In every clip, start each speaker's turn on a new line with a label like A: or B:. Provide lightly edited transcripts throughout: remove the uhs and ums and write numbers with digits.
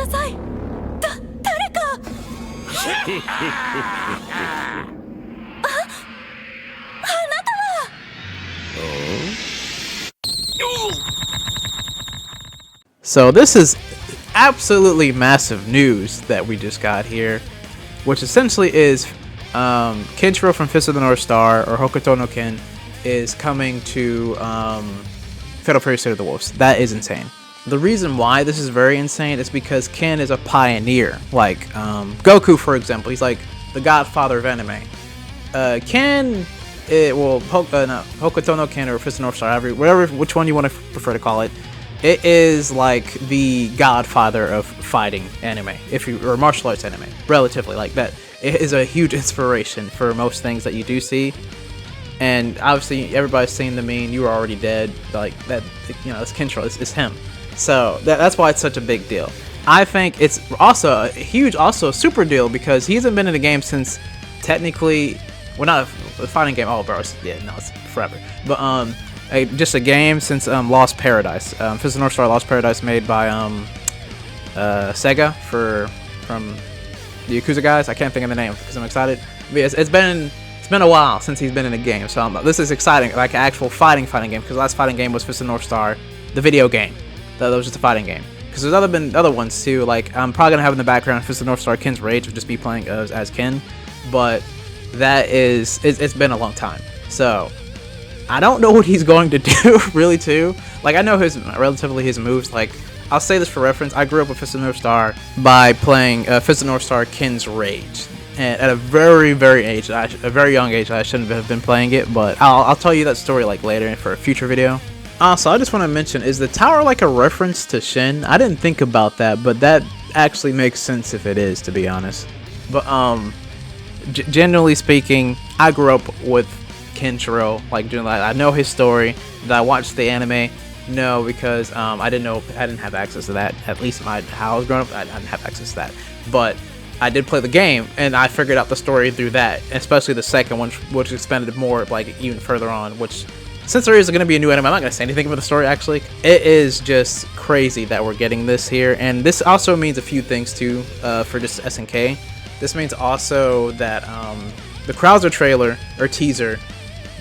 A: さい。誰か。
B: So this is absolutely massive news that we just got here, which essentially is Kenshiro from Fist of the North Star, or Hokuto no Ken, is coming to Fatal Fury State of the Wolves. That is insane. The reason why this is very insane is because Ken is a pioneer. Like Goku, for example, he's like the godfather of anime. Ken, Hokuto no Ken or Fist of the North Star, which one you want to prefer to call it. It is like the godfather of fighting anime, or martial arts anime, relatively like that. It is a huge inspiration for most things that you do see, and obviously everybody's seen the meme. You were already dead, like that. You know, it's Kenshiro. It's him. So that's why it's such a big deal. I think it's also a huge, super deal because he hasn't been in a game since technically, well, not a fighting game. Oh, bro, it's forever. But just a game since Lost Paradise. Fist of the North Star Lost Paradise, made by Sega from the Yakuza guys. I can't think of the name because I'm excited. But it's been a while since he's been in a game, so this is exciting, like an actual fighting game. Because the last fighting game was Fist of the North Star, the video game. That was just a fighting game. Because there's been other ones too. Like I'm probably gonna have in the background Fist of the North Star Ken's Rage, would just be playing as Ken. But it's been a long time. So I don't know what he's going to do, really, too. Like, I know his moves. Like, I'll say this for reference. I grew up with Fist of the North Star by playing Fist of the North Star Ken's Rage. And at a very, very young age, I shouldn't have been playing it. But I'll tell you that story, like, later for a future video. Also, I just want to mention, is the tower, like, a reference to Shin? I didn't think about that, but that actually makes sense if it is, to be honest. But, generally speaking, I grew up with Kenshiro, like I know his story. Did I watch the anime? No, because I didn't have access to that. At least how I was growing up, I didn't have access to that. But I did play the game, and I figured out the story through that, especially the second one, which expanded more, like even further on. Which, since there is going to be a new anime, I'm not going to say anything about the story. Actually, it is just crazy that we're getting this here, and this also means a few things too for just SNK. This means also that the Krauser trailer or teaser,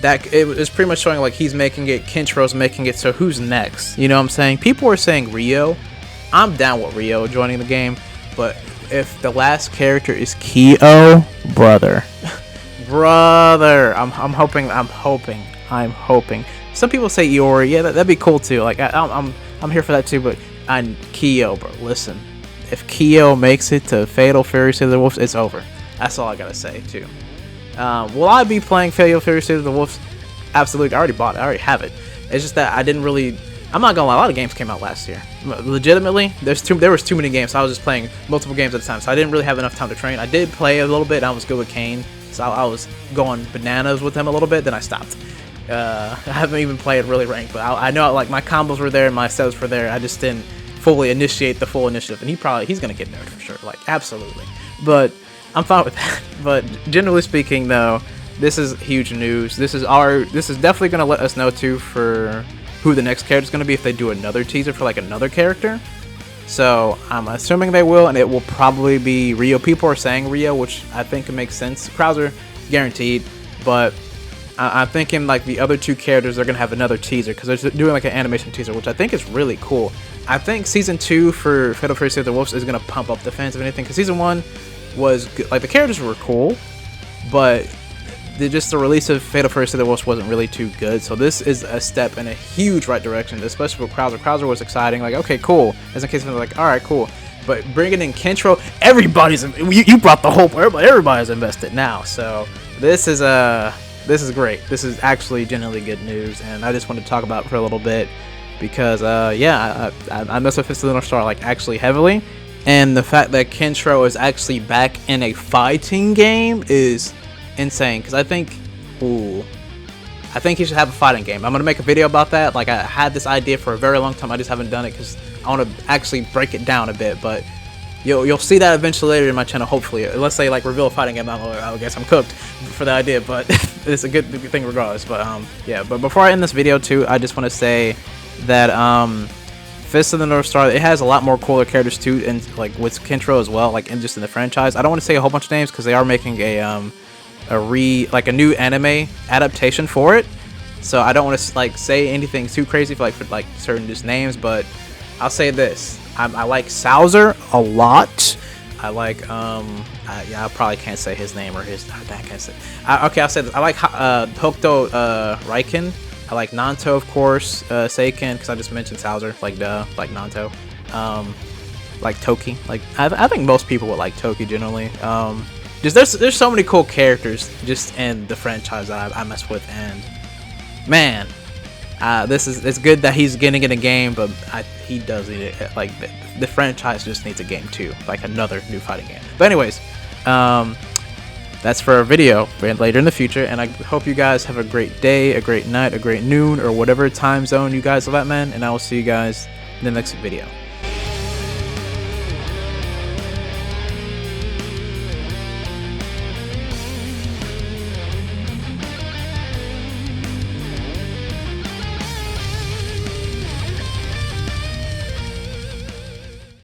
B: that it was pretty much showing like he's making it, Kenshiro's making it, so who's next? You know what I'm saying? People are saying Ryo. I'm down with Ryo joining the game, but if the last character is Kyo, brother. I'm hoping. Some people say Iori. Yeah, that'd be cool too. Like I'm here for that too, but I'm Kyo, bro. Listen, if Kyo makes it to Fatal Fury State of the Wolves, it's over. That's all I gotta say too. Will I be playing Fatal Fury State of the Wolves? Absolutely. I already bought it. I already have it. It's just that I didn't really... I'm not gonna lie, a lot of games came out last year. Legitimately, there was too many games, so I was just playing multiple games at a time, so I didn't really have enough time to train. I did play a little bit, and I was good with Kane, so I was going bananas with him a little bit, then I stopped. I haven't even played really ranked, but I know like my combos were there, my setups were there, I just didn't fully initiate the full initiative, and he's gonna get nerfed for sure, like, absolutely. But I'm fine with that. But generally speaking, though, this is huge news. This is definitely gonna let us know too for who the next character is gonna be if they do another teaser for like another character. So I'm assuming they will, and it will probably be Ryo. People are saying Ryo, which I think makes sense. Krauser guaranteed, but I'm thinking like the other two characters are gonna have another teaser because they're doing like an animation teaser, which I think is really cool. I think season 2 for Fatal Fury State of the Wolves is gonna pump up the fans of anything, because season 1 was good. Like the characters were cool, but the release of Fatal Fury State of the Wolves wasn't really too good. So this is a step in a huge right direction, especially with Krauser. Krauser was exciting. Like, okay, cool. As in case of like, all right, cool. But bringing in Kenshiro, you brought the whole, everybody's invested now. So this is great. This is actually genuinely good news, and I just wanted to talk about it for a little bit because yeah, I mess with Fist of the North Star like actually heavily. And the fact that Kenshiro is actually back in a fighting game is insane. Because I think he should have a fighting game. I'm going to make a video about that. Like, I had this idea for a very long time. I just haven't done it because I want to actually break it down a bit. But you'll see that eventually later in my channel, hopefully. Let's say, like, reveal a fighting game. I guess I'm cooked for the idea. But it's a good thing regardless. But, yeah. But before I end this video, too, I just want to say that, Fist of the North Star, it has a lot more cooler characters too, and like with Kenshiro as well, like in just in the franchise. I don't want to say a whole bunch of names because they are making a new anime adaptation for it. So I don't want to like say anything too crazy for like certain just names, but I'll say this: I like Sauser a lot. I like yeah, I probably can't say his name or his. I can't say. Okay, I'll say this. I like Hokuto Raiken. I like Nanto, of course. Seiken, because I just mentioned Sauser. Like Nanto. Like Toki. Like I think most people would like Toki generally. Just there's so many cool characters just in the franchise that I mess with, and man, it's good that he's getting in a game, but he does need it. Like the franchise just needs a game too, like another new fighting game. But anyways, that's for a video later in the future, and I hope you guys have a great day, a great night, a great noon, or whatever time zone you guys live at, man. And I will see you guys in the next video.